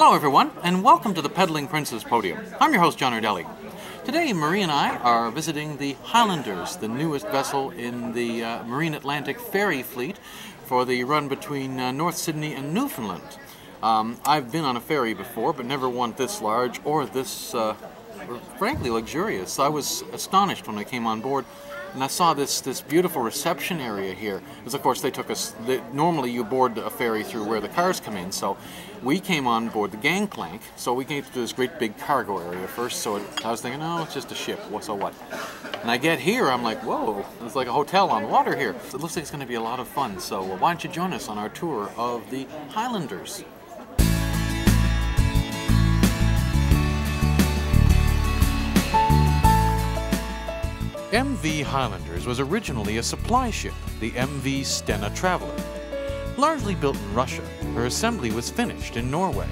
Hello everyone, and welcome to the Peddling Princess Podium. I'm your host, John Ardelli. Today, Marie and I are visiting the Highlanders, the newest vessel in the Marine Atlantic ferry fleet for the run between North Sydney and Newfoundland. I've been on a ferry before, but never one this large or this, frankly, luxurious. I was astonished when I came on board and I saw this beautiful reception area here. Because of course they took us, normally you board a ferry through where the cars come in, so we came on board the gangplank, so we came to this great big cargo area first, so I was thinking, oh, it's just a ship, so what? And I get here, I'm like, whoa, it's like a hotel on water here. It looks like it's going to be a lot of fun, so why don't you join us on our tour of the Highlanders? MV Highlanders was originally a supply ship, the MV Stena Traveller. Largely built in Russia, her assembly was finished in Norway.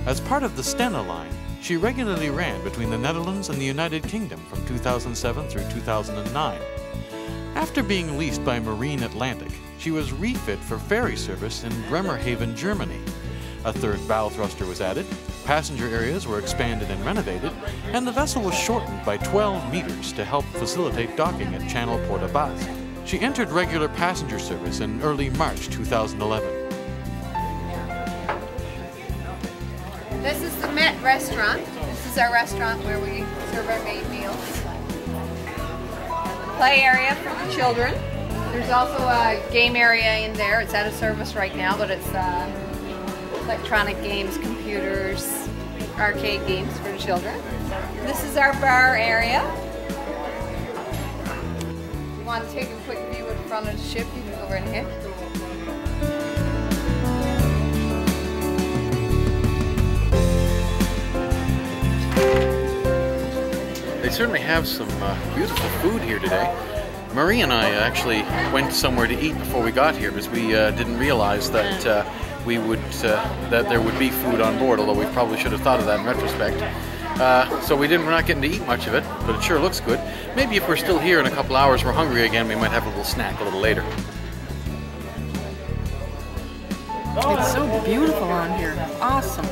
As part of the Stena line, she regularly ran between the Netherlands and the United Kingdom from 2007 through 2009. After being leased by Marine Atlantic, she was refit for ferry service in Bremerhaven, Germany. A third bow thruster was added, passenger areas were expanded and renovated, and the vessel was shortened by 12 meters to help facilitate docking at Channel Port aux Basques. She entered regular passenger service in early March 2011. This is the Met restaurant. This is our restaurant where we serve our main meals. Play area for the children. There's also a game area in there. It's out of service right now, but it's electronic games, computers, arcade games for the children. This is our bar area. If you want to take a quick view of the front of the ship, you can go right ahead. They certainly have some beautiful food here today. Marie and I actually went somewhere to eat before we got here because we didn't realize that that there would be food on board, although we probably should have thought of that in retrospect. So we're not getting to eat much of it, but it sure looks good. Maybe if we're still here in a couple hours, we're hungry again, we might have a little snack a little later. It's so beautiful on here. Awesome.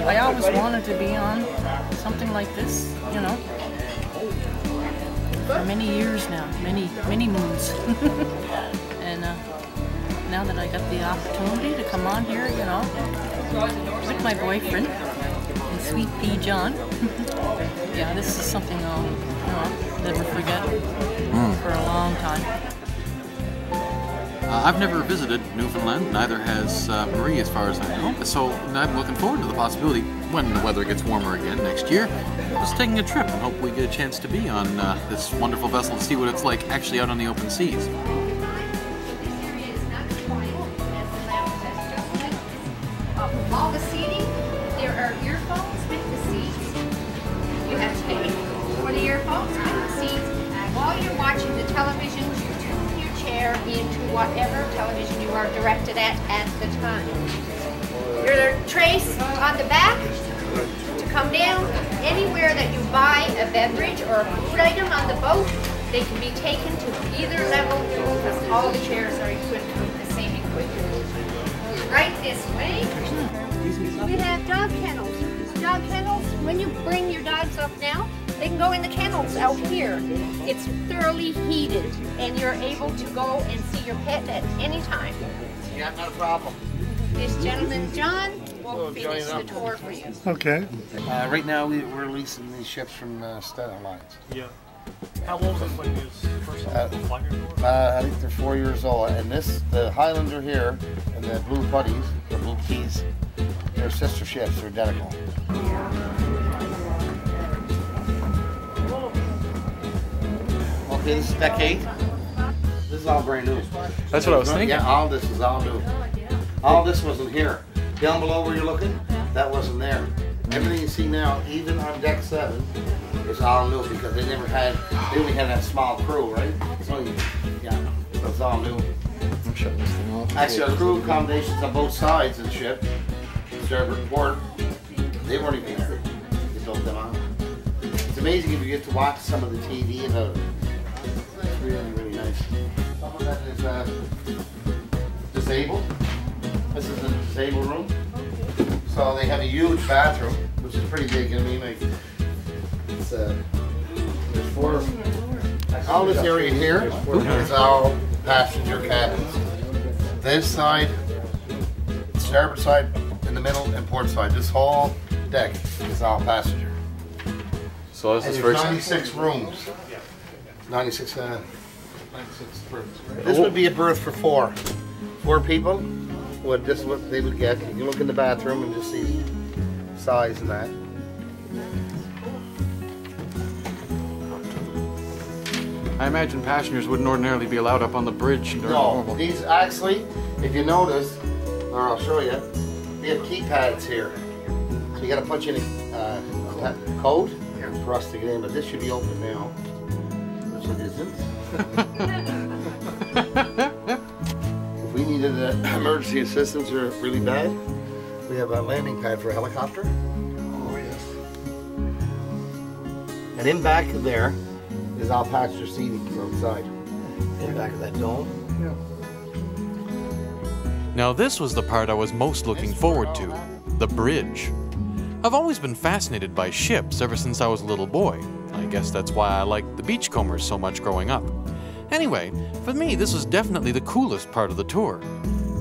I always wanted to be on something like this, you know, for many years now, many moons. And now that I got the opportunity to come on here, you know, with my boyfriend and sweet pea John, yeah, this is something I'll never forget for a long time. I've never visited Newfoundland, neither has Marie as far as I know, so I'm looking forward to the possibility, when the weather gets warmer again next year, just taking a trip and hope we get a chance to be on this wonderful vessel to see what it's like actually out on the open seas. All the seating, there are earphones with the seats. You have to pay for the earphones with the seats. While you're watching the television, you tune your chair into whatever television you are directed at the time. There are trays on the back to come down. Anywhere that you buy a beverage or a food item on the boat, they can be taken to either level because all the chairs are equipped with the same equipment. Right this way. We have dog kennels. Dog kennels, when you bring your dogs up now, they can go in the kennels out here. It's thoroughly heated and you're able to go and see your pet at any time. Yeah, not a problem. This gentleman, John, will finish the tour for you. Okay. Right now we're leasing these ships from Stena Lines. Yeah. How old is when you first flying your door? I think they're 4 years old. And the Highlander here and the Blue Buddies, the Blue Keys, they're sister ships. They're identical. Okay, this is deck 8. This is all brand new. That's what I was thinking. Yeah, all this is all new. All this wasn't here. Down below where you're looking, that wasn't there. Everything you see now, even on deck 7, is all new because they only had that small crew, right? So it's all new. I'm shutting this thing off. Actually, our crew accommodations on both sides of the ship, starboard port, they weren't even there. They built them out. It's amazing if you get to watch some of the TV and it's really, really nice. Some of that is disabled. This is the disabled room. So they have a huge bathroom, which is pretty big. I mean, like, it's there's 4. All this area here is all passenger cabins. This side, starboard side, in the middle, and port side. This whole deck is all passenger. So this is There's 96 rooms. 96 berths. This would be a berth for 4 people. This is what they would get. You can look in the bathroom and just see size and that. I imagine passengers wouldn't ordinarily be allowed up on the bridge. No, these actually, if you notice, or I'll show you, they have keypads here. So you got to punch in a code for us to get in, but this should be open now, which it isn't. If we needed emergency assistance or really bad, we have a landing pad for a helicopter. Oh yes. And in back there is all passenger seating outside. In back of that dome. Now this was the part I was most looking forward to, the bridge. I've always been fascinated by ships ever since I was a little boy. I guess that's why I liked the beachcombers so much growing up. Anyway, for me this was definitely the coolest part of the tour.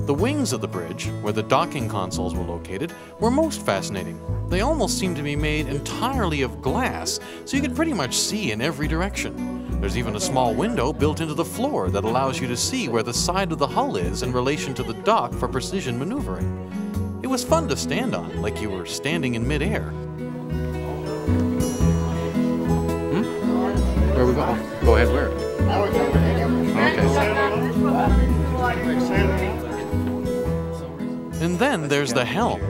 The wings of the bridge, where the docking consoles were located, were most fascinating. They almost seemed to be made entirely of glass, so you could pretty much see in every direction. There's even a small window built into the floor that allows you to see where the side of the hull is in relation to the dock for precision maneuvering. It was fun to stand on, like you were standing in midair. Where we go? Go ahead, where? Okay. And then there's the helm.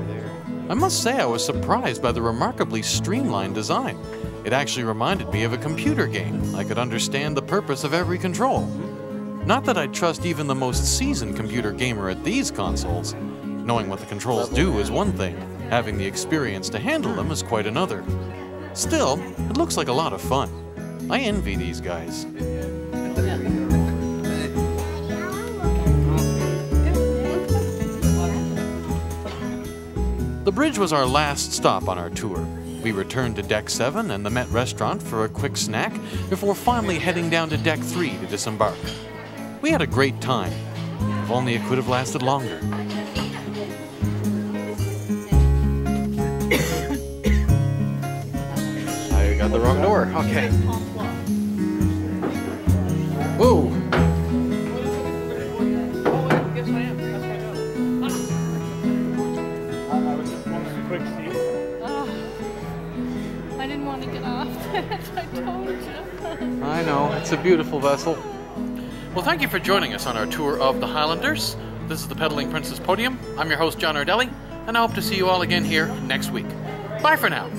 I must say I was surprised by the remarkably streamlined design. It actually reminded me of a computer game. I could understand the purpose of every control. Not that I trust even the most seasoned computer gamer at these consoles. Knowing what the controls do is one thing. Having the experience to handle them is quite another. Still, it looks like a lot of fun. I envy these guys. The bridge was our last stop on our tour. We returned to Deck 7 and the Met Restaurant for a quick snack before finally heading down to Deck 3 to disembark. We had a great time. If only it could have lasted longer. I got the wrong door. Okay. Whoa! I didn't want to get off that, I told you. I know, it's a beautiful vessel. Well, thank you for joining us on our tour of the Highlanders. This is the Pedaling Princess Podium. I'm your host, John Ardelli, and I hope to see you all again here next week. Bye for now.